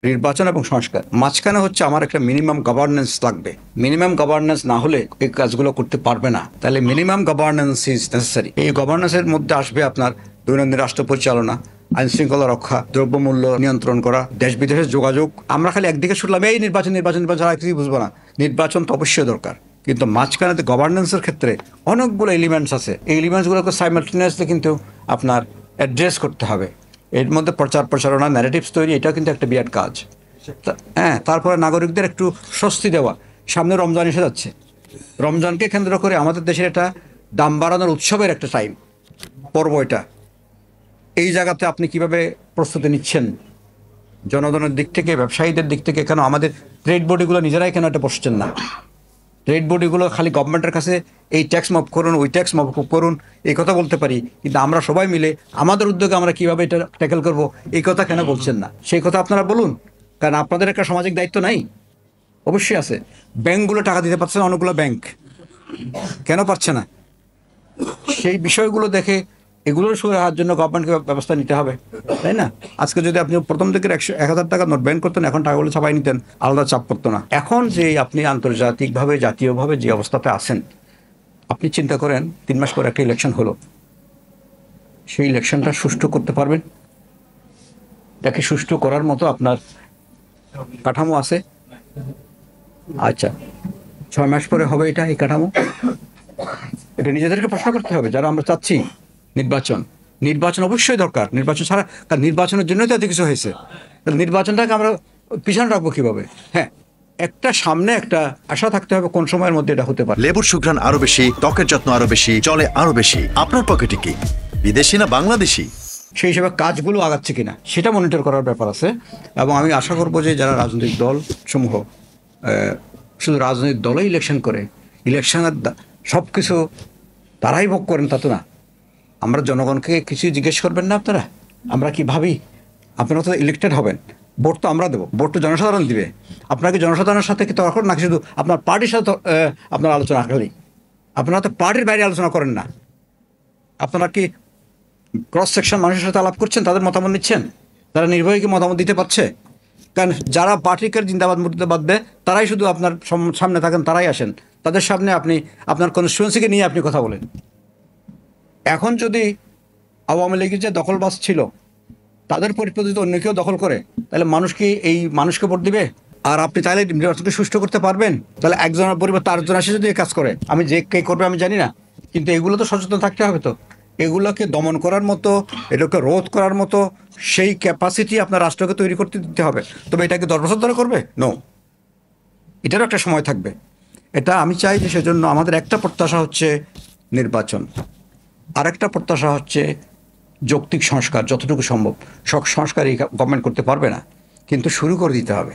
নির্বাচন এবং সংস্কার মাঝখানে হচ্ছে আমার একটা মিনিমাম গভর্নেন্স লাগবে। মিনিমাম গভর্নেন্স না হলে এই কাজগুলো করতে পারবে না। তাহলে মিনিমাম গভর্নেন্স ইজ নেসেসারি। এই গভর্নেন্সের মধ্যে আসবে আপনার দৈনন্দিন রাষ্ট্র পরিচালনা, আইন শৃঙ্খলা রক্ষা, দ্রব্যমূল্য নিয়ন্ত্রণ করা, দেশ বিদেশের যোগাযোগ। আমরা খালি একদিকে শুনলাম এই নির্বাচন নির্বাচন নির্বাচন আর কিছুই বুঝবো না। নির্বাচন তো অবশ্যই দরকার, কিন্তু মাঝখানে গভর্নেন্সের ক্ষেত্রে অনেকগুলো এলিমেন্টস আছে। এই এলিমেন্টসগুলোকে সাইমালটেনিয়াসলি কিন্তু আপনার অ্যাড্রেস করতে হবে। এর মধ্যে প্রচার প্রচারণা, ন্যারেটিভস তৈরি, এটাও কিন্তু একটা বিরাট কাজ। হ্যাঁ, তারপরে নাগরিকদের একটু স্বস্তি দেওয়া। সামনে রমজান এসে যাচ্ছে, রমজানকে কেন্দ্র করে আমাদের দেশের একটা দাম বাড়ানোর উৎসবের একটা টাইম পর্ব এটা। এই জায়গাতে আপনি কিভাবে প্রস্তুতি নিচ্ছেন জনগণের দিক থেকে, ব্যবসায়ীদের দিক থেকে? কেন আমাদের ট্রেড বডিগুলো নিজেরাই কেন এটা বসছেন না? ট্রেড বডিগুলো খালি গভর্নমেন্টের কাছে এই ট্যাক্স মাফ করুন, ওই ট্যাক্স মাফ করুন, এই কথা বলতে পারি, কিন্তু আমরা সবাই মিলে আমাদের উদ্যোগে আমরা কীভাবে এটা ট্যাকেল করব এই কথা কেন বলছেন না? সেই কথা আপনারা বলুন, কারণ আপনাদের একটা সামাজিক দায়িত্ব নাই? অবশ্যই আছে। ব্যাংকগুলো টাকা দিতে পারছে না, অনেকগুলো ব্যাংক কেন পারছে না? সেই বিষয়গুলো দেখে এগুলোর সুরাহার জন্য গভর্নমেন্টকে ব্যবস্থা নিতে হবে, তাই না? আজকে যদি আপনি প্রথম দিকের 1,000 টাকা নোট ব্যান করতেন, এখন টাকাগুলো ছাপাই নিতেন, আলাদা চাপ করতো না। এখন যে আপনি আন্তর্জাতিকভাবে জাতীয়ভাবে যে অবস্থাতে আছেন, আপনি চিন্তা করেন 3 মাস পর একটা ইলেকশন হলো, সেই ইলেকশনটা সুষ্ঠু করতে পারবেন? এটাকে সুষ্ঠু করার মতো আপনার কাঠামো আছে? আচ্ছা, 6 মাস পরে হবে এটা, এই কাঠামো? এটা নিজেদেরকে প্রশ্ন করতে হবে যারা আমরা চাচ্ছি নির্বাচন। নির্বাচন অবশ্যই দরকার, নির্বাচন ছাড়া, কারণ নির্বাচনের জন্যই তো এত কিছু হয়েছে। তাহলে নির্বাচনটাকে আমরা পিছনে রাখবো কীভাবে? হ্যাঁ, একটা সামনে একটা আশা থাকতে হবে কোন সময়ের মধ্যে এটা হতে পারে। লেবুর সুঘ্রাণ আরো বেশি, ত্বকের যত্ন আরো বেশি, চলে আরো বেশি। আপনার পকেটে কি বিদেশি না বাংলাদেশি? সেই হিসেবে কাজগুলো আগাচ্ছে কিনা সেটা মনিটর করার ব্যাপার আছে। এবং আমি আশা করবো যে যারা রাজনৈতিক দল সমূহ, শুধু রাজনৈতিক দলই ইলেকশন করে, ইলেকশনের সব কিছু তারাই ভোগ করেন তা তো না। আমরা জনগণকে কিছু জিজ্ঞেস করবেন না আপনারা? আমরা কি ভাবি? আপনারা তো ইলেক্টেড হবেন, ভোট তো আমরা দেবো, ভোট তো জনসাধারণ দিবে। আপনারা কি জনসাধারণের সাথে কি তখন নাকি শুধু আপনার পার্টির সাথে আপনার আলোচনা খালি? আপনারা তো পার্টির বাইরে আলোচনা করেন না। আপনারা কি ক্রস সেকশন মানুষের সাথে আলাপ করছেন, তাদের মতামত নিচ্ছেন? তারা নির্ভয়ে মতামত দিতে পারছে? কারণ যারা পার্টিকে জিন্দাবাদ মুর্দাবাদ দেয় তারাই শুধু আপনার সামনে থাকেন, তারাই আসেন, তাদের সামনে আপনি আপনার কনস্টিটুয়েন্সিকে নিয়ে আপনি কথা বলেন। এখন যদি আওয়ামী লীগের যে দখলবাজ ছিল তাদের পরিপ্রেক্ষিতে অন্য কেউ দখল করে, তাহলে মানুষ কি এই মানুষকে ভোট দিবে? আর আপনি তাহলে নির্বাচনকে সুষ্ঠু করতে পারবেন? তাহলে একজনের পরিবর্তে আরেকজন আসে যদি এই কাজ করে, আমি যে কে করবে আমি জানি না, কিন্তু এগুলো তো সচেতন থাকতে হবে। তো এগুলোকে দমন করার মতো, এটাকে রোধ করার মতো সেই ক্যাপাসিটি আপনার রাষ্ট্রকে তৈরি করতে দিতে হবে। তবে এটাকে 10 বছর ধরে করবে? নো, এটারও একটা সময় থাকবে। এটা আমি চাই যে সেজন্য আমাদের একটা প্রত্যাশা হচ্ছে নির্বাচন, আরেকটা প্রত্যাশা হচ্ছে যৌক্তিক সংস্কার। যতটুকু সম্ভব সব সংস্কার এই গভর্নমেন্ট করতে পারবে না, কিন্তু শুরু করে দিতে হবে।